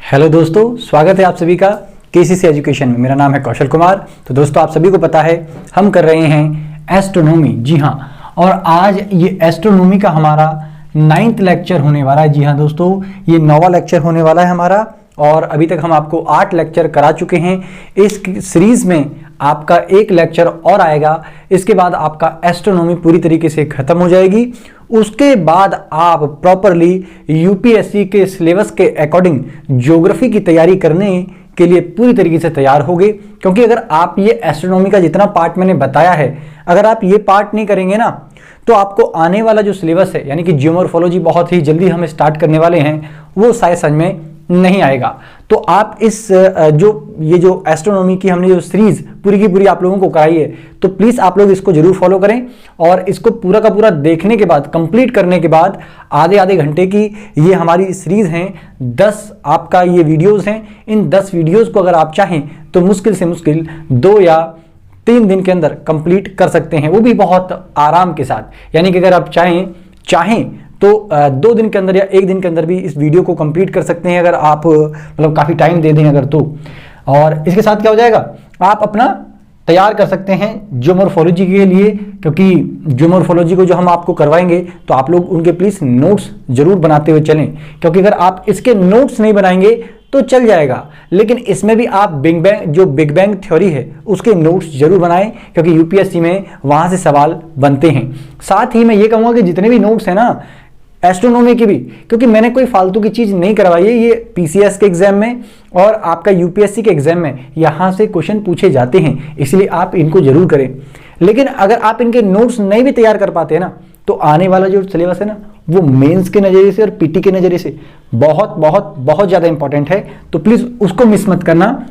Hello दोस्तों, स्वागत है आप सभी का केसीसी एजुकेशन में। मेरा नाम है कौशल कुमार। तो दोस्तों, आप सभी को पता है हम कर रहे हैं एस्ट्रोनॉमी। जी हाँ, और आज ये एस्ट्रोनॉमी का हमारा 9th लेक्चर होने वाला है। जी हाँ दोस्तों, ये 9वां लेक्चर होने वाला है हमारा। और अभी तक हम आपको 8 लेक्चर करा चुके हैं। इस सीरीज में आपका एक लेक्चर और आएगा। इसके बाद आपका एस्ट्रोनॉमी पूरी तरीके से खत्म हो जाएगी। उसके बाद आप प्रॉपरली यूपीएससी के सिलेबस के अकॉर्डिंग ज्योग्राफी की तैयारी करने के लिए पूरी तरीके से तैयार होगे। क्योंकि अगर आप ये एस्ट्रोनॉमी का जितना पार्ट मैंने बताया है, अगर आप ये पार्ट नहीं करेंगे ना, तो आपको आने वाला जो सिलेबस है, यानी कि जियोमॉर्फोलॉजी बहुत ही जल्दी हम स्टार्ट करने वाले हैं, वो शायद समझ में नहीं आएगा। तो आप इस ये जो एस्ट्रोनॉमी की हमने जो सीरीज पूरी की पूरी आप लोगों को कराई है, तो प्लीज आप लोग इसको जरूर फॉलो करें। और इसको पूरा का पूरा देखने के बाद, कंप्लीट करने के बाद, आधे घंटे की ये हमारी सीरीज हैं। 10 आपका ये वीडियोस हैं। इन 10 वीडियोस को अगर आप चाहें तो मुश्किल से मुश्किल 2 या 3 दिन के अंदर कंप्लीट कर सकते हैं, वो भी बहुत आराम के साथ। यानी कि अगर आप चाहें तो 2 दिन के अंदर या 1 दिन के अंदर भी इस वीडियो को कंप्लीट कर सकते हैं, अगर आप मतलब काफ़ी टाइम दे दें अगर तो। और इसके साथ क्या हो जाएगा, आप अपना तैयार कर सकते हैं जियोमॉर्फोलॉजी के लिए। क्योंकि जियोमॉर्फोलॉजी को जो हम आपको करवाएंगे, तो आप लोग उनके प्लीज़ नोट्स जरूर बनाते हुए चलें। क्योंकि अगर आप इसके नोट्स नहीं बनाएंगे तो चल जाएगा, लेकिन इसमें भी आप बिग बैंग थ्योरी है उसके नोट्स जरूर बनाएं। क्योंकि यूपीएससी में वहाँ से सवाल बनते हैं। साथ ही मैं ये कहूँगा कि जितने भी नोट्स हैं ना एस्ट्रोनॉमी की भी, क्योंकि मैंने कोई फालतू की चीज़ नहीं करवाई है, ये पीसीएस के एग्जाम में और आपका यूपीएससी के एग्जाम में यहाँ से क्वेश्चन पूछे जाते हैं, इसलिए आप इनको जरूर करें। लेकिन अगर आप इनके नोट्स नहीं भी तैयार कर पाते हैं ना, तो आने वाला जो सिलेबस है ना, वो मेंस के नज़रिए से और पीटी के नज़रिए से बहुत बहुत बहुत ज़्यादा इंपॉर्टेंट है। तो प्लीज़ उसको मिस मत करना।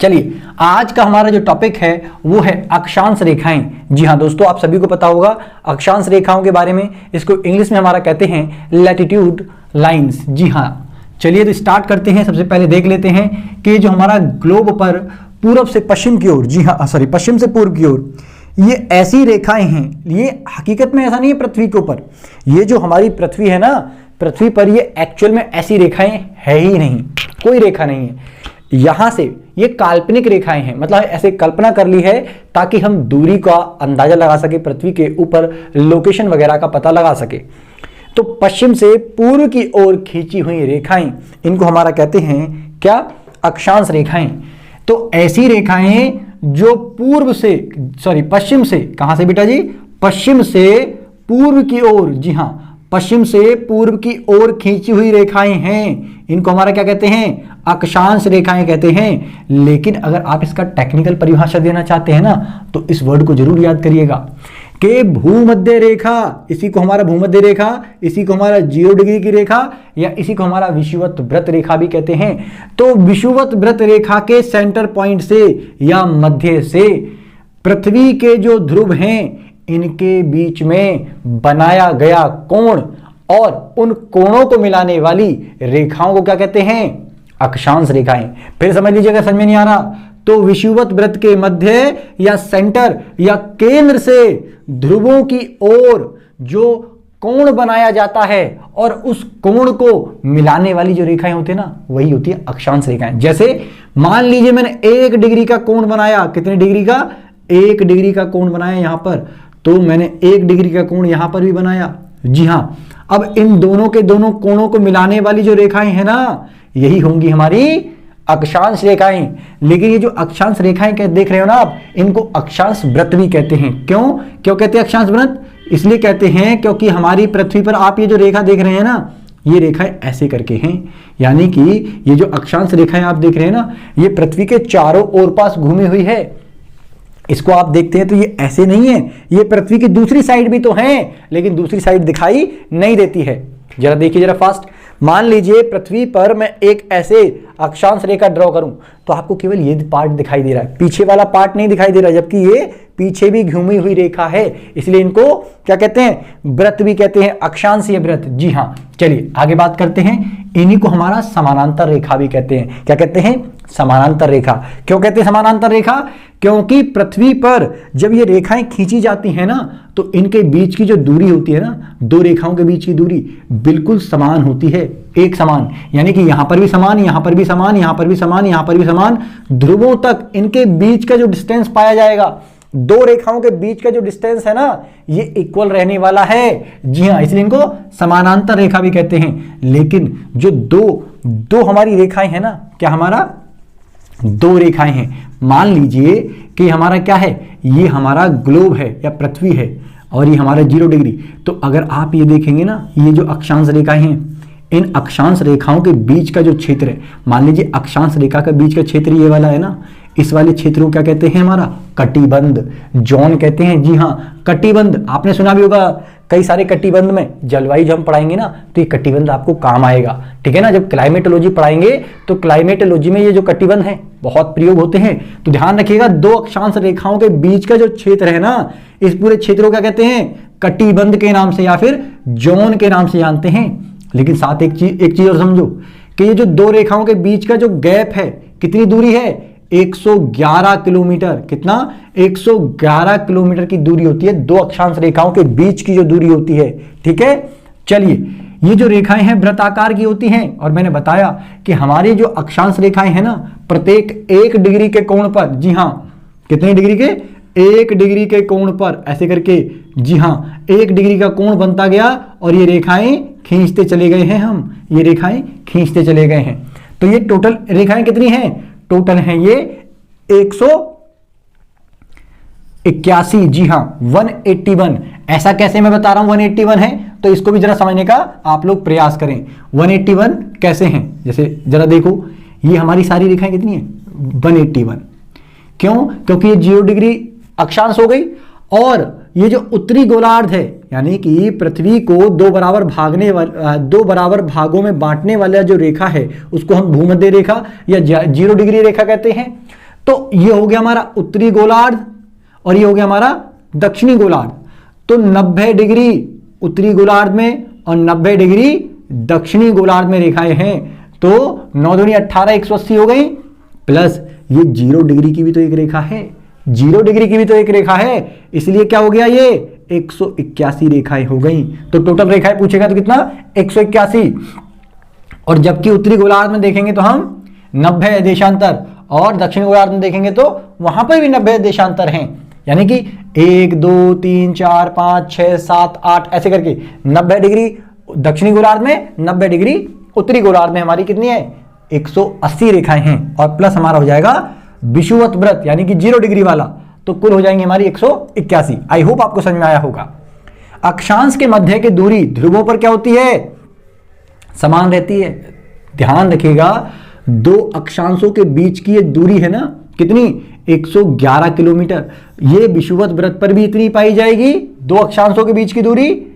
चलिए, आज का हमारा जो टॉपिक है वो है अक्षांश रेखाएं। जी हाँ दोस्तों, आप सभी को पता होगा अक्षांश रेखाओं के बारे में। इसको इंग्लिश में हमारा कहते हैं लैटिट्यूड लाइंस। जी हाँ, चलिए तो स्टार्ट करते हैं। सबसे पहले देख लेते हैं कि जो हमारा ग्लोब पर पूरब से पश्चिम की ओर, जी हाँ सॉरी, पश्चिम से पूर्व की ओर ये ऐसी रेखाएं हैं। ये हकीकत में ऐसा नहीं है पृथ्वी के ऊपर, ये जो हमारी पृथ्वी है ना, पृथ्वी पर ये एक्चुअल में ऐसी रेखाएं है ही नहीं, कोई रेखा नहीं है। यहां से ये काल्पनिक रेखाएं हैं, मतलब ऐसे कल्पना कर ली है ताकि हम दूरी का अंदाजा लगा सके, पृथ्वी के ऊपर लोकेशन वगैरह का पता लगा सके। तो पश्चिम से पूर्व की ओर खींची हुई रेखाएं, इनको हमारा कहते हैं क्या, अक्षांश रेखाएं। तो ऐसी रेखाएं जो पश्चिम से, कहां से बेटा जी, पश्चिम से पूर्व की ओर, जी हां, पश्चिम से पूर्व की ओर खींची हुई रेखाएं हैं, इनको हमारा क्या कहते हैं, अक्षांश रेखाएं कहते हैं। लेकिन अगर आप इसका टेक्निकल परिभाषा देना चाहते हैं ना, तो इस वर्ड को जरूर याद करिएगा कि भूमध्य रेखा, इसी को हमारा भूमध्य रेखा, इसी को हमारा 0 डिग्री की रेखा, या इसी को हमारा विषुवत व्रत रेखा भी कहते हैं। तो विषुवत व्रत रेखा के सेंटर पॉइंट से या मध्य से पृथ्वी के जो ध्रुव हैं, इनके बीच में बनाया गया कोण और उन कोणों को मिलाने वाली रेखाओं को क्या कहते हैं, अक्षांश रेखाएं। फिर समझ लीजिए, अगर समझ में नहीं आ रहा तो विषुवत व्रत के मध्य या सेंटर या केंद्र से ध्रुवों की ओर जो कोण बनाया जाता है और उस कोण को मिलाने वाली जो रेखाएं होती है ना, वही होती है अक्षांश रेखाएं। जैसे मान लीजिए मैंने 1 डिग्री का कोण बनाया, कितने डिग्री का, 1 डिग्री का कोण बनाया यहां पर, तो मैंने 1 डिग्री का कोण यहां पर भी बनाया। जी हां, अब इन दोनों के दोनों कोणों को मिलाने वाली जो रेखाएं हैं ना, यही होंगी हमारी अक्षांश रेखाएं। लेकिन ये जो अक्षांश रेखाएं देख रहे हो ना आप, इनको अक्षांश व्रत भी कहते हैं। क्यों कहते हैं अक्षांश व्रत, इसलिए कहते हैं क्योंकि हमारी पृथ्वी पर आप ये जो रेखा देख रहे हैं ना, ये रेखाएं ऐसे करके हैं। यानी कि ये जो अक्षांश रेखाएं आप देख रहे हैं ना, ये पृथ्वी के चारों ओर पास घूमी हुई है। इसको आप देखते हैं तो ये ऐसे नहीं है, ये पृथ्वी की दूसरी साइड भी तो है, लेकिन दूसरी साइड दिखाई नहीं देती है। जरा देखिए जरा फास्ट, मान लीजिए पृथ्वी पर मैं एक ऐसे अक्षांश रेखा ड्रॉ करूं, तो आपको केवल ये पार्ट दिखाई दे रहा है, पीछे वाला पार्ट नहीं दिखाई दे रहा, जबकि ये पीछे भी घूमी हुई रेखा है। इसलिए इनको क्या कहते हैं, व्रत भी कहते हैं, अक्षांशीय व्रत। जी हाँ, चलिए आगे बात करते हैं। इन्हीं को हमारा समानांतर रेखा भी कहते हैं। क्या कहते हैं, समानांतर रेखा। क्यों कहते हैं समानांतर रेखा? क्योंकि पृथ्वी पर जब ये रेखाएं खींची जाती हैं ना, तो इनके बीच की जो दूरी होती है ना, दो रेखाओं के बीच की दूरी बिल्कुल समान होती है, एक समान। यानी कि यहां पर भी समान, यहां पर भी समान, यहां पर भी समान, यहां पर भी समान, ध्रुवों तक इनके बीच का जो डिस्टेंस पाया जाएगा, दो रेखाओं के बीच का जो डिस्टेंस है ना, ये इक्वल रहने वाला है। जी हाँ, इसलिए इनको समानांतर रेखा भी कहते हैं। लेकिन जो दो हमारी रेखाएं हैं ना, क्या हमारा दो रेखाएं हैं, मान लीजिए कि हमारा क्या है, ये हमारा ग्लोब है या पृथ्वी है और ये हमारा 0 डिग्री। तो अगर आप ये देखेंगे ना, ये जो अक्षांश रेखाएं हैं, इन अक्षांश रेखाओं के बीच का जो क्षेत्र है, मान लीजिए अक्षांश रेखा का बीच का क्षेत्र ये वाला है ना, इस वाले क्षेत्र को क्या कहते हैं, हमारा कटिबंध, जोन कहते हैं। जी हाँ, कटिबंध आपने सुना भी होगा, कई सारे कटिबंध में जलवायु जब हम पढ़ाएंगे ना, तो ये कटिबंध आपको काम आएगा, ठीक है ना। जब क्लाइमेटोलॉजी पढ़ाएंगे तो क्लाइमेटोलॉजी में ये जो कटिबंध है बहुत प्रयोग होते हैं। तो ध्यान रखिएगा, दो अक्षांश रेखाओं के बीच का जो क्षेत्र है ना, इस पूरे क्षेत्र को क्या कहते हैं, कटिबंध के नाम से या फिर जोन के नाम से जानते हैं। लेकिन साथ एक चीज और समझो कि ये जो दो रेखाओं के बीच का जो गैप है, कितनी दूरी है, 111 किलोमीटर। कितना? 111 किलोमीटर की दूरी होती है दो अक्षांश रेखाओं के बीच की जो दूरी होती है, ठीक है। चलिए, ये जो रेखाएं हैं वृत्ताकार की होती हैं, और मैंने बताया कि हमारी जो अक्षांश रेखाएं हैं ना, प्रत्येक 1 डिग्री के कोण पर, जी हां, कितने डिग्री के, 1 डिग्री के कोण पर ऐसे करके, जी हां, 1 डिग्री का कोण बनता गया और ये रेखाएं खींचते चले गए हैं, हम ये रेखाएं खींचते चले गए हैं। तो ये टोटल रेखाएं कितनी हैं, टोटल है ये 181। जी हां, 181। ऐसा कैसे मैं बता रहा हूं 181 है, तो इसको भी जरा समझने का आप लोग प्रयास करें। 181 कैसे हैं, जैसे जरा देखो, ये हमारी सारी रेखाएं कितनी है, 181। क्यों? क्योंकि ये 0 डिग्री अक्षांश हो गई, और ये जो उत्तरी गोलार्ध है, यानी कि पृथ्वी को दो बराबर भागों में बांटने वाला जो रेखा है, उसको हम भूमध्य रेखा या 0 डिग्री रेखा कहते हैं। तो ये हो गया हमारा उत्तरी गोलार्ध और ये हो गया हमारा दक्षिणी गोलार्ध। तो 90 डिग्री उत्तरी गोलार्ध में और 90 डिग्री दक्षिणी गोलार्ध में रेखाएं हैं। तो 9 दूनी 18, 180 हो गई, प्लस ये 0 डिग्री की भी तो एक रेखा है, 0 डिग्री की भी तो एक रेखा है, इसलिए क्या हो गया, ये 181 रेखाएं हो गई। तो टोटल रेखाएं पूछेगा तो कितना, 181। और जबकि उत्तरी गोलार्ध में देखेंगे तो हम 90 है देशांतर, और दक्षिण गोलार्ध में देखेंगे तो वहां पर भी 90 देशांतर हैं। यानी कि 1 2 3 4 5 6 7 8 ऐसे करके 90 डिग्री दक्षिणी गोलार्ध में, 90 डिग्री उत्तरी गोलार्ध में हमारी कितनी है, 180 रेखाएं हैं। और प्लस हमारा हो जाएगा विषुवत व्रत, यानी कि 0 डिग्री वाला, तो कुल हो जाएंगे हमारी 181। आई होप आपको समझ में आया होगा। अक्षांश के मध्य की दूरी ध्रुवों पर क्या होती है, समान रहती है। ध्यान रखिएगा, दो अक्षांशों के बीच की ये दूरी है ना, कितनी, 111 किलोमीटर। ये विषुवत व्रत पर भी इतनी पाई जाएगी, दो अक्षांशों के बीच की दूरी,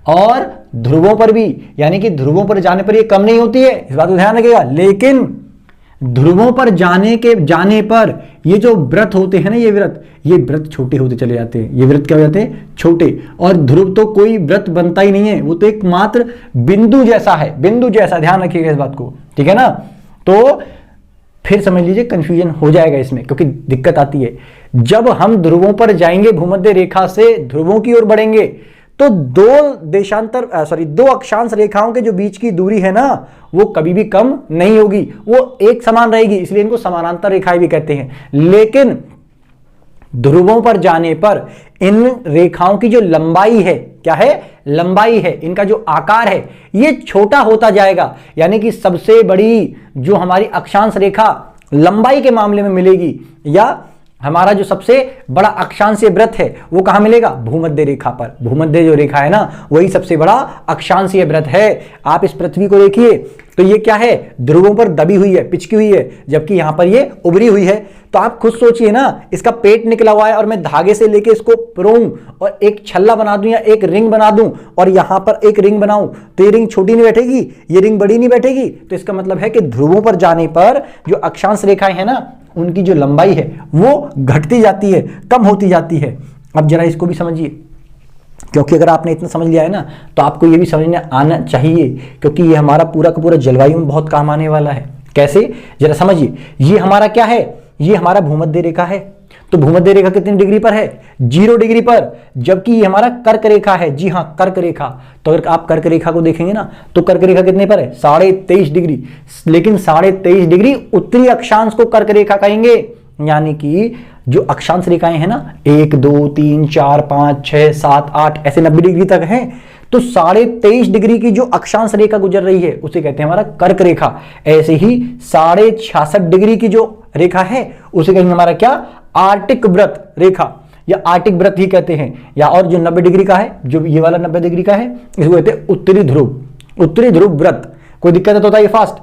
और ध्रुवों पर भी, यानी कि ध्रुवों पर जाने पर ये कम नहीं होती है, इस बात को ध्यान रखिएगा। लेकिन ध्रुवों पर जाने पर ये जो व्रत होते हैं ना, ये व्रत छोटे होते चले जाते हैं। ये व्रत क्या हो जाते हैं, छोटे। और ध्रुव तो कोई व्रत बनता ही नहीं है, वो तो एक मात्र बिंदु जैसा है, बिंदु जैसा। ध्यान रखिएगा इस बात को, ठीक है ना। तो फिर समझ लीजिए कंफ्यूजन हो जाएगा इसमें, क्योंकि दिक्कत आती है जब हम ध्रुवों पर जाएंगे, भूमध्य रेखा से ध्रुवों की ओर बढ़ेंगे, तो दो अक्षांश रेखाओं के जो बीच की दूरी है ना, वो कभी भी कम नहीं होगी, वो एक समान रहेगी, इसलिए इनको समानांतर रेखाएं भी कहते हैं। लेकिन ध्रुवों पर जाने पर इन रेखाओं की जो लंबाई है, क्या है, लंबाई है, इनका जो आकार है, ये छोटा होता जाएगा। यानी कि सबसे बड़ी जो हमारी अक्षांश रेखा लंबाई के मामले में मिलेगी, या हमारा जो सबसे बड़ा अक्षांशीय व्रत है, वो कहां मिलेगा, भूमध्य रेखा पर। भूमध्य जो रेखा है ना, वही सबसे बड़ा अक्षांशीय व्रत है। आप इस पृथ्वी को देखिए तो ये क्या है, ध्रुवों पर दबी हुई है, पिचकी हुई है, जबकि यहां पर ये उभरी हुई है। तो आप खुद सोचिए ना, इसका पेट निकला हुआ है और मैं धागे से लेके इसको पिरोऊं और एक छल्ला बना दूं या एक रिंग बना दूं और यहां पर एक रिंग बनाऊं, तो ये रिंग छोटी नहीं बैठेगी, ये रिंग बड़ी नहीं बैठेगी। तो इसका मतलब है कि ध्रुवों पर जाने पर जो अक्षांश रेखाएं हैं ना, उनकी जो लंबाई है वो घटती जाती है, कम होती जाती है। अब जरा इसको भी समझिए, क्योंकि अगर आपने इतना समझ लिया है ना, तो आपको ये भी समझने आना चाहिए, क्योंकि ये हमारा पूरा का पूरा जलवायु में बहुत काम आने वाला है। कैसे, जरा समझिए। ये हमारा क्या है, ये हमारा भूमध्य रेखा है। तो भूमध्य रेखा कितनी डिग्री पर है, 0 डिग्री पर, जबकि ये हमारा कर्क रेखा है। जी हाँ, कर्क रेखा। तो अगर आप कर्क रेखा को देखेंगे ना, तो कर्क रेखा कितने पर है, 23.5 डिग्री। लेकिन 23.5 डिग्री उत्तरी अक्षांश को कर्क रेखा कहेंगे। यानी कि जो अक्षांश रेखाएं हैं ना, 1 2 3 4 5 6 7 8 ऐसे 90 डिग्री तक है। तो 23.5 डिग्री की जो अक्षांश रेखा गुजर रही है उसे कहते हैं हमारा कर्क रेखा। ऐसे ही 66.5 डिग्री की जो रेखा है उसे कहेंगे हमारा क्या, आर्टिक व्रत रेखा, या आर्टिक व्रत ही कहते हैं। या और जो 90 डिग्री का है, जो ये वाला 90 डिग्री का है, इसको कहते हैं उत्तरी ध्रुव, उत्तरी ध्रुव व्रत। कोई दिक्कत है तो बताइए फास्ट।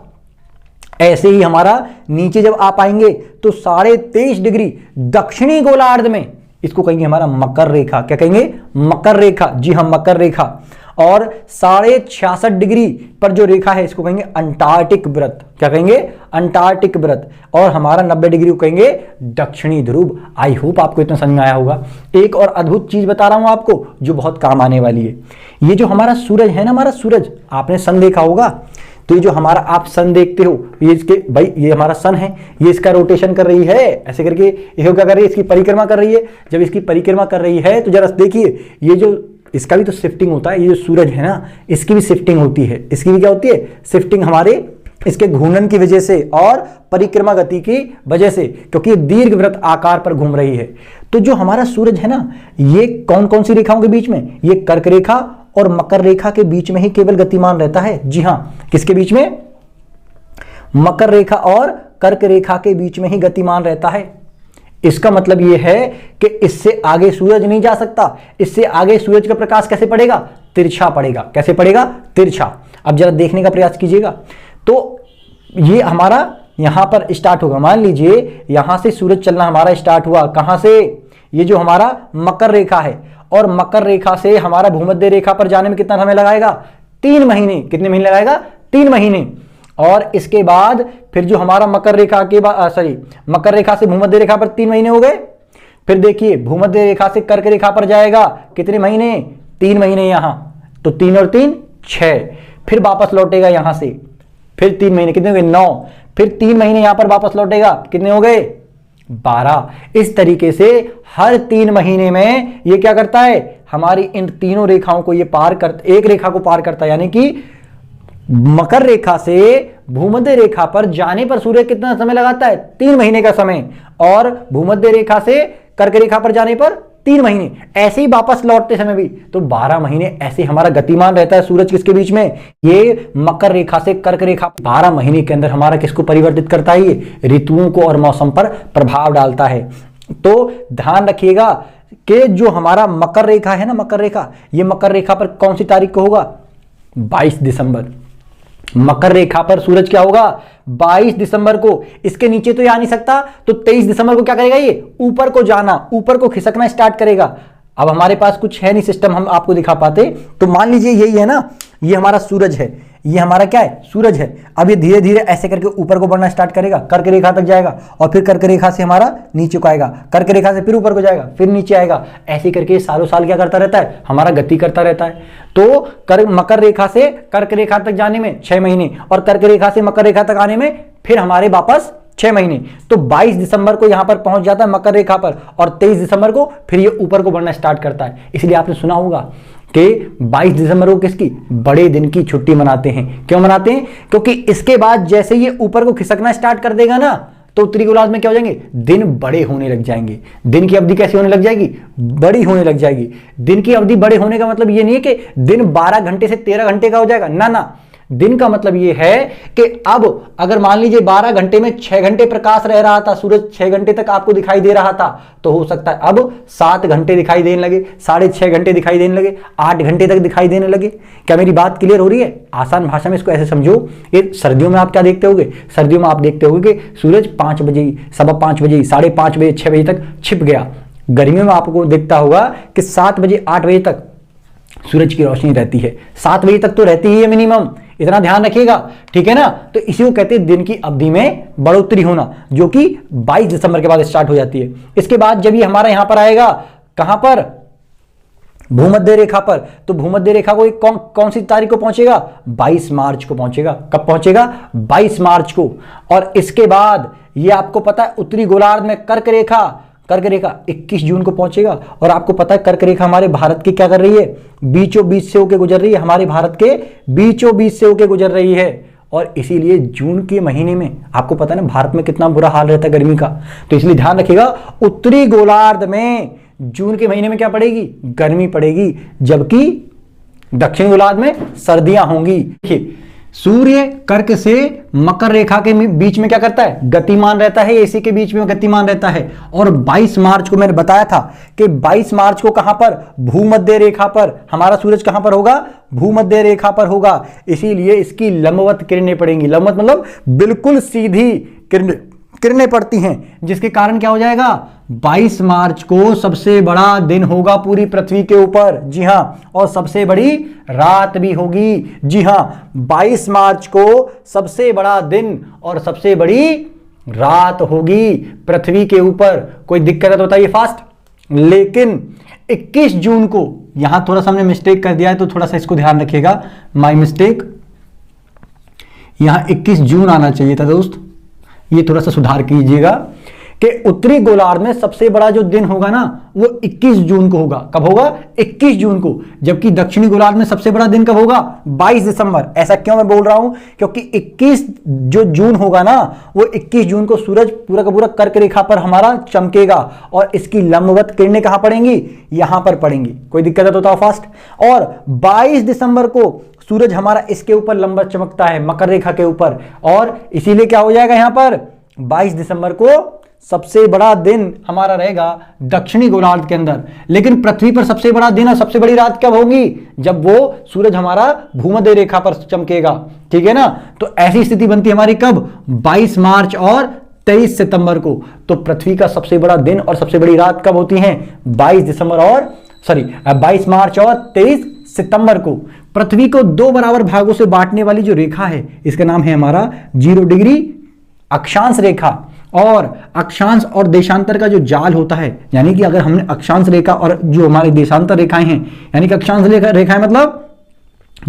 ऐसे ही हमारा नीचे जब आप आएंगे तो 23.5 डिग्री दक्षिणी गोलार्ध में, इसको कहेंगे हमारा मकर रेखा। क्या कहेंगे, मकर रेखा। जी हाँ, मकर रेखा। और 66.5 डिग्री पर जो रेखा है इसको कहेंगे अंटार्कटिक व्रत। क्या कहेंगे, अंटार्कटिक व्रत। और हमारा 90 डिग्री को कहेंगे दक्षिणी ध्रुव। आई होप आपको इतना समझ में आया होगा। एक और अद्भुत चीज बता रहा हूं आपको जो बहुत काम आने वाली है। ये जो हमारा सूरज है ना, हमारा सूरज, आपने सन देखा होगा। तो ये जो हमारा आप सन देखते हो, ये इसके भाई, ये हमारा सन है, ये इसका रोटेशन कर रही है ऐसे करके, ये क्या कर रही है, इसकी परिक्रमा कर रही है। जब इसकी परिक्रमा कर रही है तो जरा देखिए, ये जो इसका भी तो शिफ्टिंग होता है, ये जो सूरज है ना, इसकी भी शिफ्टिंग होती है। इसकी भी क्या होती है, शिफ्टिंग, हमारे इसके घूर्णन की वजह से और परिक्रमा गति की वजह से, क्योंकि दीर्घवृत्त आकार पर घूम रही है। तो जो हमारा सूरज है ना, ये कौन कौन सी रेखाओं के बीच में, ये कर्क रेखा और मकर रेखा के बीच में ही केवल गतिमान रहता है। जी हां, किसके बीच में, मकर रेखा और कर्क रेखा के बीच में ही गतिमान रहता है। इसका मतलब यह है कि इससे आगे सूरज नहीं जा सकता। इससे आगे सूरज का प्रकाश कैसे पड़ेगा, तिरछा पड़ेगा। कैसे पड़ेगा, तिरछा। अब जरा देखने का प्रयास कीजिएगा। तो ये हमारा यहां पर स्टार्ट होगा। मान लीजिए यहां से सूरज चलना हमारा स्टार्ट हुआ, कहां से, ये जो हमारा मकर रेखा है, और मकर रेखा से हमारा भूमध्य रेखा पर जाने में कितना समय लगाएगा, 3 महीने। कितने महीने लगाएगा, 3 महीने। और इसके बाद फिर जो हमारा मकर रेखा के बाद, मकर रेखा से भूमध्य रेखा पर 3 महीने हो गए। फिर देखिए भूमध्य रेखा से कर्क रेखा पर जाएगा, कितने महीने, 3 महीने यहां। तो 3 और 3 6। फिर वापस लौटेगा यहां से, फिर 3 महीने, कितने हो गए, 9। फिर 3 महीने यहां पर वापस लौटेगा, कितने हो गए, 12। इस तरीके से हर 3 महीने में ये क्या करता है, हमारी इन तीनों रेखाओं को ये पार कर, एक रेखा को पार करता है। यानी कि मकर रेखा से भूमध्य रेखा पर जाने पर सूर्य कितना समय लगाता है, 3 महीने का समय। और भूमध्य रेखा से कर्क रेखा पर जाने पर 3 महीने। ऐसे ही वापस लौटते समय भी तो 12 महीने ऐसे हमारा गतिमान रहता है सूरज। किसके बीच में, ये मकर रेखा से कर्क रेखा। 12 महीने के अंदर हमारा किसको परिवर्तित करता है, ये ऋतुओं को और मौसम पर प्रभाव डालता है। तो ध्यान रखिएगा कि जो हमारा मकर रेखा है ना, मकर रेखा, ये मकर रेखा पर कौन सी तारीख को होगा, 22 दिसंबर। मकर रेखा पर सूरज क्या होगा, 22 दिसंबर को। इसके नीचे तो ये आ नहीं सकता, तो 23 दिसंबर को क्या करेगा, ये ऊपर को जाना, ऊपर को खिसकना स्टार्ट करेगा। अब हमारे पास कुछ है नहीं सिस्टम हम आपको दिखा पाते। तो मान लीजिए यही है ना, ये हमारा सूरज है, ये हमारा क्या है, सूरज है। अब ये धीरे धीरे ऐसे करके ऊपर को बढ़ना स्टार्ट करेगा, कर्क रेखा तक जाएगा, और फिर कर्क रेखा से हमारा नीचे को आएगा, कर्क रेखा से फिर ऊपर को जाएगा, फिर नीचे आएगा। ऐसे करके सालों साल क्या करता रहता है, हमारा गति करता रहता है। तो मकर रेखा से कर्क रेखा तक जाने में 6 महीने, और कर्क रेखा से मकर रेखा तक आने में फिर हमारे वापस 6 महीने। तो 22 दिसंबर को यहां पर पहुंच जाता है मकर रेखा पर, और 23 दिसंबर को फिर ये ऊपर को बढ़ना स्टार्ट करता है। इसलिए आपने सुना होगा कि 22 दिसंबर को किसकी, बड़े दिन की छुट्टी मनाते हैं। क्यों मनाते हैं, क्योंकि इसके बाद जैसे ये ऊपर को खिसकना स्टार्ट कर देगा ना, तो उत्तरी गोलार्ध में क्या हो जाएंगे, दिन बड़े होने लग जाएंगे। दिन की अवधि कैसी होने लग जाएगी, बड़ी होने लग जाएगी। दिन की अवधि बड़े होने का मतलब ये नहीं है कि दिन 12 घंटे से 13 घंटे का हो जाएगा, ना ना। दिन का मतलब यह है कि अब अगर मान लीजिए 12 घंटे में 6 घंटे प्रकाश रह रहा था, सूरज 6 घंटे तक आपको दिखाई दे रहा था, तो हो सकता है अब 7 घंटे दिखाई देने लगे, 6.5 घंटे दिखाई देने लगे, 8 घंटे तक दिखाई देने लगे। क्या मेरी बात क्लियर हो रही है? आसान भाषा में इसको ऐसे समझो, ये सर्दियों में आप क्या देखते होगे, सर्दियों में आप देखते होगे कि सूरज 5 बजे, 5:15 बजे, 5:30 बजे, 6 बजे तक छिप गया। गर्मियों में आपको दिखता होगा कि 7 बजे, 8 बजे तक सूरज की रोशनी रहती है, 7 बजे तक तो रहती ही है मिनिमम। इतना ध्यान रखिएगा, ठीक है ना। तो इसी को कहते हैं दिन की अवधि में बढ़ोतरी होना, जो कि 22 दिसंबर के बाद स्टार्ट हो जाती है। इसके बाद जब ये हमारा यहां पर आएगा, कहां पर, भूमध्य रेखा पर। तो भूमध्य रेखा को कौन सी तारीख को पहुंचेगा? 22 मार्च को पहुंचेगा। कब पहुंचेगा? 22 मार्च को। और इसके बाद ये आपको पता है उत्तरी गोलार्ध में कर्क रेखा 21 जून को पहुंचेगा। और आपको पता है कर्क रेखा हमारे भारत की क्या कर रही है? बीचों बीच से होकर गुजर रही है, हमारे भारत के बीचों बीच से होकर गुजर रही है। और इसीलिए जून के महीने में आपको पता है ना भारत में कितना बुरा हाल रहता है गर्मी का। तो इसलिए ध्यान रखिएगा, उत्तरी गोलार्ध में जून के महीने में क्या पड़ेगी? गर्मी पड़ेगी, जबकि दक्षिण गोलार्ध में सर्दियां होंगी। देखिए, सूर्य कर्क से मकर रेखा के बीच में क्या करता है? गतिमान रहता है, इसी के बीच में गतिमान रहता है। और 22 मार्च को मैंने बताया था कि 22 मार्च को कहां पर? भूमध्य रेखा पर। हमारा सूरज कहां पर होगा? भूमध्य रेखा पर होगा। इसीलिए इसकी लंबवत किरणें पड़ेंगी। लंबवत मतलब बिल्कुल सीधी किरणें पड़ती हैं, जिसके कारण क्या हो जाएगा? 22 मार्च को सबसे बड़ा दिन होगा पूरी पृथ्वी के ऊपर। जी हां, और सबसे बड़ी रात भी होगी। जी हां, 22 मार्च को सबसे बड़ा दिन और सबसे बड़ी रात होगी पृथ्वी के ऊपर। कोई दिक्कत है तो बताइए फास्ट। लेकिन 21 जून को, यहां थोड़ा सा हमने मिस्टेक कर दिया है तो थोड़ा सा इसको ध्यान रखिएगा, माय मिस्टेक। यहां 21 जून आना चाहिए था दोस्त, ये थोड़ा सा सुधार कीजिएगा कि उत्तरी गोलार्ध में सबसे बड़ा जो दिन होगा ना वो 21 जून को होगा। कब होगा? 21 जून को। जबकि दक्षिणी गोलार्ध में सबसे बड़ा दिन कब होगा? 22 दिसंबर। ऐसा क्यों मैं बोल रहा हूं? क्योंकि 21 जो जून होगा ना वो 21 जून को सूरज पूरा का पूरा कर्क रेखा पर हमारा चमकेगा और इसकी लंबवत किरणें कहां पड़ेंगी? यहां पर पड़ेंगी। कोई दिक्कत है तो बताओ फास्ट। और 22 दिसंबर को सूरज हमारा इसके ऊपर लंबवत चमकता है, मकर रेखा के ऊपर। और इसीलिए क्या हो जाएगा? यहां पर 22 दिसंबर को सबसे बड़ा दिन हमारा रहेगा दक्षिणी गोलार्ध के अंदर। लेकिन पृथ्वी पर सबसे बड़ा दिन और सबसे बड़ी रात कब होगी? जब वो सूरज हमारा भूमध्य रेखा पर चमकेगा। ठीक है ना? तो ऐसी स्थिति बनती है हमारी कब? 22 मार्च और 23 सितंबर को। तो पृथ्वी का सबसे बड़ा दिन और सबसे बड़ी रात कब होती है? 22 मार्च और 23 सितंबर को। पृथ्वी को 2 बराबर भागों से बांटने वाली जो रेखा है इसका नाम है हमारा 0 डिग्री अक्षांश रेखा। और अक्षांश और देशांतर का जो जाल होता है, यानी कि अगर हमने अक्षांश रेखा और जो हमारी देशांतर रेखाएं हैं, यानी कि अक्षांश रेखाएं मतलब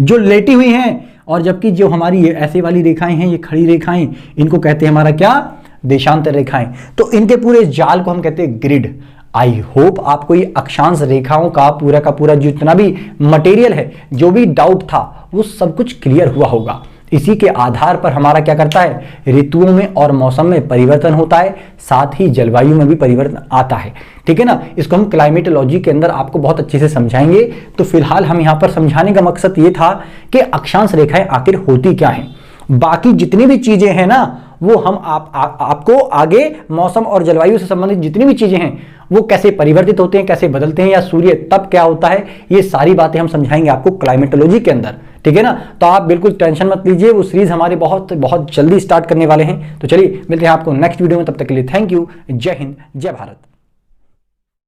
जो लेटी हुई हैं, और जबकि जो हमारी ये ऐसे वाली रेखाएं हैं, ये खड़ी रेखाएं, इनको कहते हैं हमारा क्या? देशांतर रेखाएं। तो इनके पूरे जाल को हम कहते हैं ग्रिड। आई होप आपको ये अक्षांश रेखाओं का पूरा जितना भी मटेरियल है, जो भी डाउट था, वो सब कुछ क्लियर हुआ होगा। इसी के आधार पर हमारा क्या करता है? ऋतुओं में और मौसम में परिवर्तन होता है, साथ ही जलवायु में भी परिवर्तन आता है। ठीक है ना? इसको हम क्लाइमेटोलॉजी के अंदर आपको बहुत अच्छे से समझाएंगे। तो फिलहाल हम यहां पर समझाने का मकसद ये था कि अक्षांश रेखाएं आखिर होती क्या हैं। बाकी जितनी भी चीजें हैं ना वो हम आपको आगे मौसम और जलवायु से संबंधित जितनी भी चीजें हैं वो कैसे परिवर्तित होते हैं, कैसे बदलते हैं, या सूर्य तब क्या होता है, ये सारी बातें हम समझाएंगे आपको क्लाइमेटोलॉजी के अंदर। ठीक है ना? तो आप बिल्कुल टेंशन मत लीजिए, वो सीरीज हमारे बहुत बहुत जल्दी स्टार्ट करने वाले हैं। तो चलिए मिलते हैं आपको नेक्स्ट वीडियो में, तब तक के लिए थैंक यू। जय हिंद, जय भारत।